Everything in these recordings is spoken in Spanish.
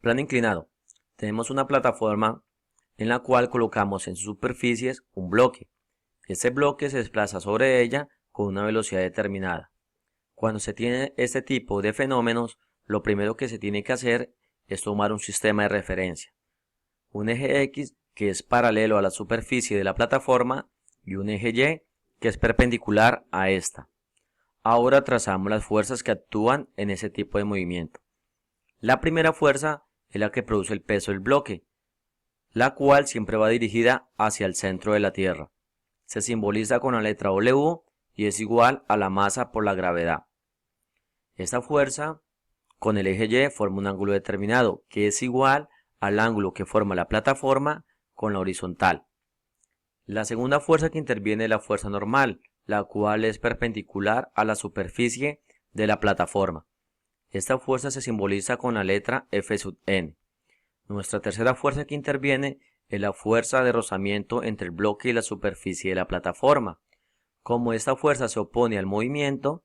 Plano inclinado. Tenemos una plataforma en la cual colocamos en sus superficies un bloque. Este bloque se desplaza sobre ella con una velocidad determinada. Cuando se tiene este tipo de fenómenos, lo primero que se tiene que hacer es tomar un sistema de referencia. Un eje X que es paralelo a la superficie de la plataforma y un eje Y que es perpendicular a esta. Ahora trazamos las fuerzas que actúan en ese tipo de movimiento. La primera fuerza es la que produce el peso del bloque, la cual siempre va dirigida hacia el centro de la Tierra. Se simboliza con la letra W y es igual a la masa por la gravedad. Esta fuerza con el eje Y forma un ángulo determinado que es igual al ángulo que forma la plataforma con la horizontal. La segunda fuerza que interviene es la fuerza normal, la cual es perpendicular a la superficie de la plataforma. Esta fuerza se simboliza con la letra F sub n. Nuestra tercera fuerza que interviene es la fuerza de rozamiento entre el bloque y la superficie de la plataforma. Como esta fuerza se opone al movimiento,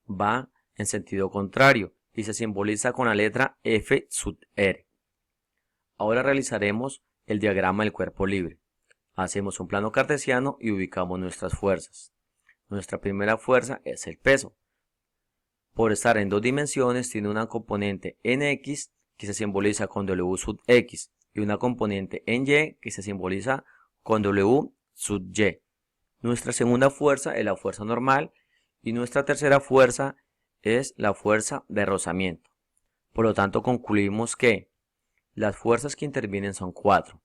va en sentido contrario y se simboliza con la letra F sub r. Ahora realizaremos el diagrama del cuerpo libre. Hacemos un plano cartesiano y ubicamos nuestras fuerzas. Nuestra primera fuerza es el peso. Por estar en dos dimensiones tiene una componente en X que se simboliza con W sub X y una componente en Y que se simboliza con W sub Y. Nuestra segunda fuerza es la fuerza normal y nuestra tercera fuerza es la fuerza de rozamiento. Por lo tanto, concluimos que las fuerzas que intervienen son 4.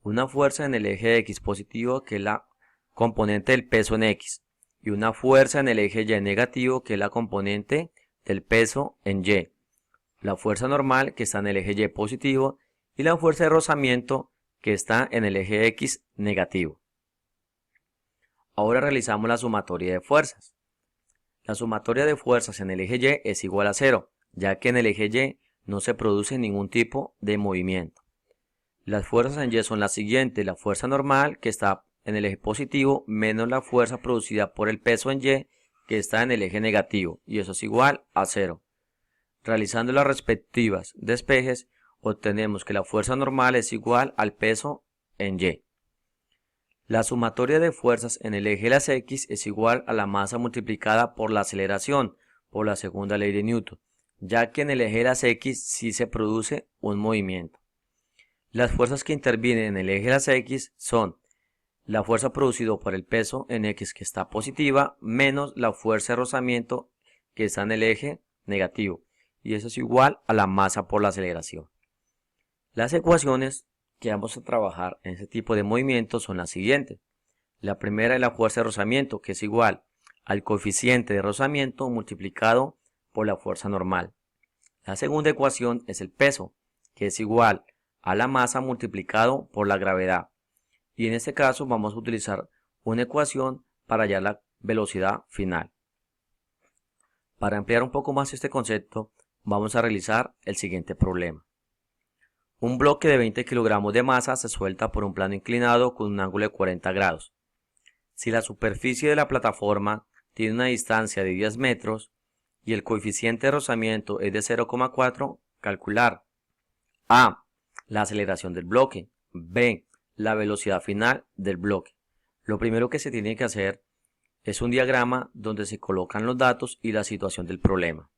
Una fuerza en el eje X positivo, que es la componente del peso en X, y una fuerza en el eje Y negativo, que es la componente del peso en Y. La fuerza normal, que está en el eje Y positivo, y la fuerza de rozamiento, que está en el eje X negativo. Ahora realizamos la sumatoria de fuerzas. La sumatoria de fuerzas en el eje Y es igual a 0, ya que en el eje Y no se produce ningún tipo de movimiento. Las fuerzas en Y son las siguientes: la fuerza normal, que está en el eje positivo, menos la fuerza producida por el peso en Y, que está en el eje negativo, y eso es igual a 0. Realizando las respectivas despejes, obtenemos que la fuerza normal es igual al peso en Y. La sumatoria de fuerzas en el eje de las X es igual a la masa multiplicada por la aceleración, por la segunda ley de Newton, ya que en el eje de las X sí se produce un movimiento. Las fuerzas que intervienen en el eje de las X son la fuerza producida por el peso en X, que está positiva, menos la fuerza de rozamiento, que está en el eje negativo, y eso es igual a la masa por la aceleración. Las ecuaciones que vamos a trabajar en este tipo de movimientos son las siguientes. La primera es la fuerza de rozamiento, que es igual al coeficiente de rozamiento multiplicado por la fuerza normal. La segunda ecuación es el peso, que es igual a la masa multiplicado por la gravedad. Y en este caso vamos a utilizar una ecuación para hallar la velocidad final. Para ampliar un poco más este concepto, vamos a realizar el siguiente problema. Un bloque de 20 kilogramos de masa se suelta por un plano inclinado con un ángulo de 40 grados. Si la superficie de la plataforma tiene una distancia de 10 metros y el coeficiente de rozamiento es de 0,4, calcular A. La aceleración del bloque. B. La velocidad final del bloque. Lo primero que se tiene que hacer es un diagrama donde se colocan los datos y la situación del problema.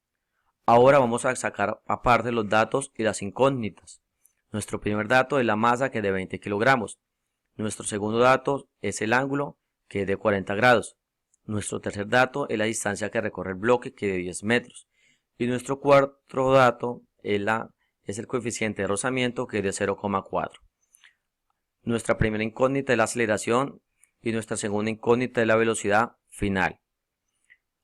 Ahora vamos a sacar aparte los datos y las incógnitas. Nuestro primer dato es la masa, que es de 20 kilogramos. Nuestro segundo dato es el ángulo, que es de 40 grados. Nuestro tercer dato es la distancia que recorre el bloque, que es de 10 metros. Y nuestro cuarto dato es el coeficiente de rozamiento, que es de 0,4. Nuestra primera incógnita es la aceleración y nuestra segunda incógnita es la velocidad final.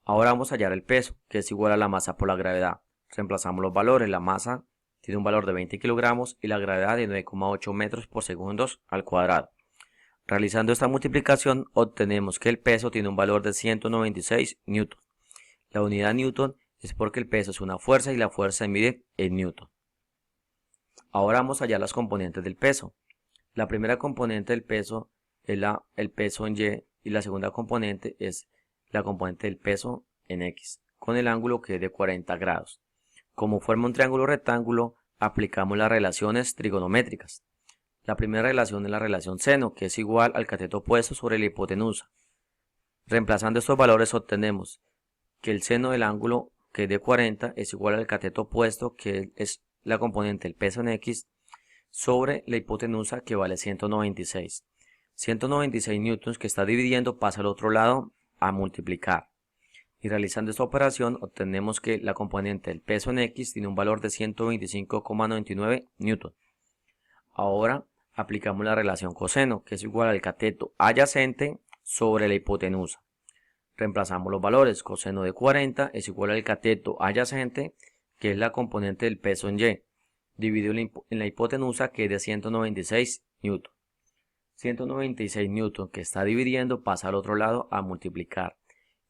Ahora vamos a hallar el peso, que es igual a la masa por la gravedad. Reemplazamos los valores. La masa tiene un valor de 20 kilogramos y la gravedad de 9,8 metros por segundo al cuadrado. Realizando esta multiplicación obtenemos que el peso tiene un valor de 196 newton. La unidad newton es porque el peso es una fuerza y la fuerza se mide en newton. Ahora vamos a hallar las componentes del peso. La primera componente del peso es el peso en Y y la segunda componente es la componente del peso en X, con el ángulo que es de 40 grados. Como forma un triángulo rectángulo, aplicamos las relaciones trigonométricas. La primera relación es la relación seno, que es igual al cateto opuesto sobre la hipotenusa. Reemplazando estos valores obtenemos que el seno del ángulo, que es de 40, es igual al cateto opuesto, que es la componente del peso en X, sobre la hipotenusa, que vale 196. 196 newtons que está dividiendo pasa al otro lado a multiplicar. Y realizando esta operación obtenemos que la componente del peso en X tiene un valor de 125,99 newtons. Ahora aplicamos la relación coseno, que es igual al cateto adyacente sobre la hipotenusa. Reemplazamos los valores. Coseno de 40 es igual al cateto adyacente, que es la componente del peso en Y, dividido en la hipotenusa, que es de 196 newtons. 196 newtons que está dividiendo pasa al otro lado a multiplicar.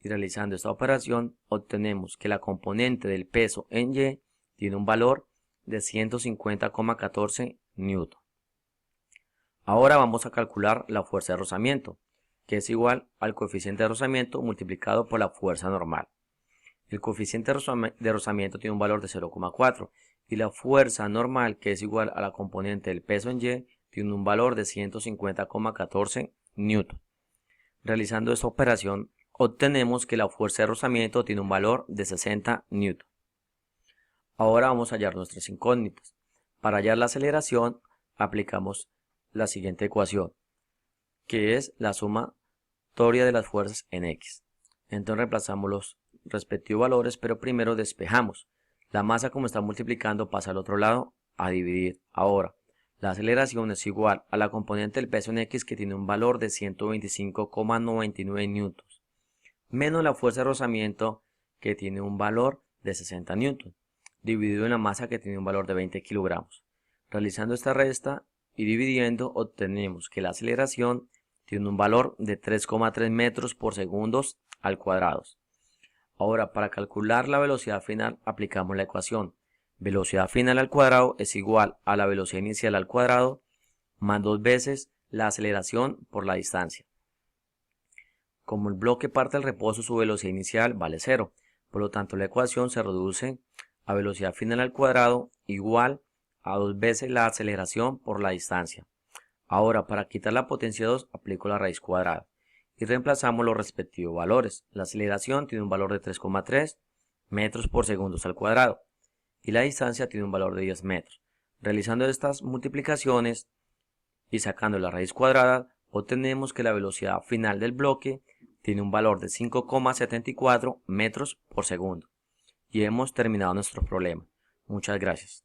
Y realizando esta operación obtenemos que la componente del peso en Y tiene un valor de 150,14 newtons. Ahora vamos a calcular la fuerza de rozamiento, que es igual al coeficiente de rozamiento multiplicado por la fuerza normal. El coeficiente de rozamiento tiene un valor de 0,4 y la fuerza normal, que es igual a la componente del peso en Y, tiene un valor de 150,14 newtons. Realizando esta operación obtenemos que la fuerza de rozamiento tiene un valor de 60 newtons. Ahora vamos a hallar nuestras incógnitas. Para hallar la aceleración aplicamos la siguiente ecuación, que es la sumatoria de las fuerzas en X. Entonces reemplazamos los respectivos valores, pero primero despejamos. La masa, como está multiplicando, pasa al otro lado a dividir. Ahora, la aceleración es igual a la componente del peso en X, que tiene un valor de 125,99 newtons, menos la fuerza de rozamiento, que tiene un valor de 60 newtons, dividido en la masa, que tiene un valor de 20 kilogramos. Realizando esta resta y dividiendo, obtenemos que la aceleración tiene un valor de 3,3 metros por segundo al cuadrado. Ahora, para calcular la velocidad final aplicamos la ecuación. Velocidad final al cuadrado es igual a la velocidad inicial al cuadrado más 2 veces la aceleración por la distancia. Como el bloque parte del reposo, su velocidad inicial vale 0. Por lo tanto, la ecuación se reduce a velocidad final al cuadrado igual a 2 veces la aceleración por la distancia. Ahora, para quitar la potencia 2, aplico la raíz cuadrada y reemplazamos los respectivos valores. La aceleración tiene un valor de 3,3 metros por segundo al cuadrado y la distancia tiene un valor de 10 metros. Realizando estas multiplicaciones y sacando la raíz cuadrada, obtenemos que la velocidad final del bloque tiene un valor de 5,74 metros por segundo. Y hemos terminado nuestro problema. Muchas gracias.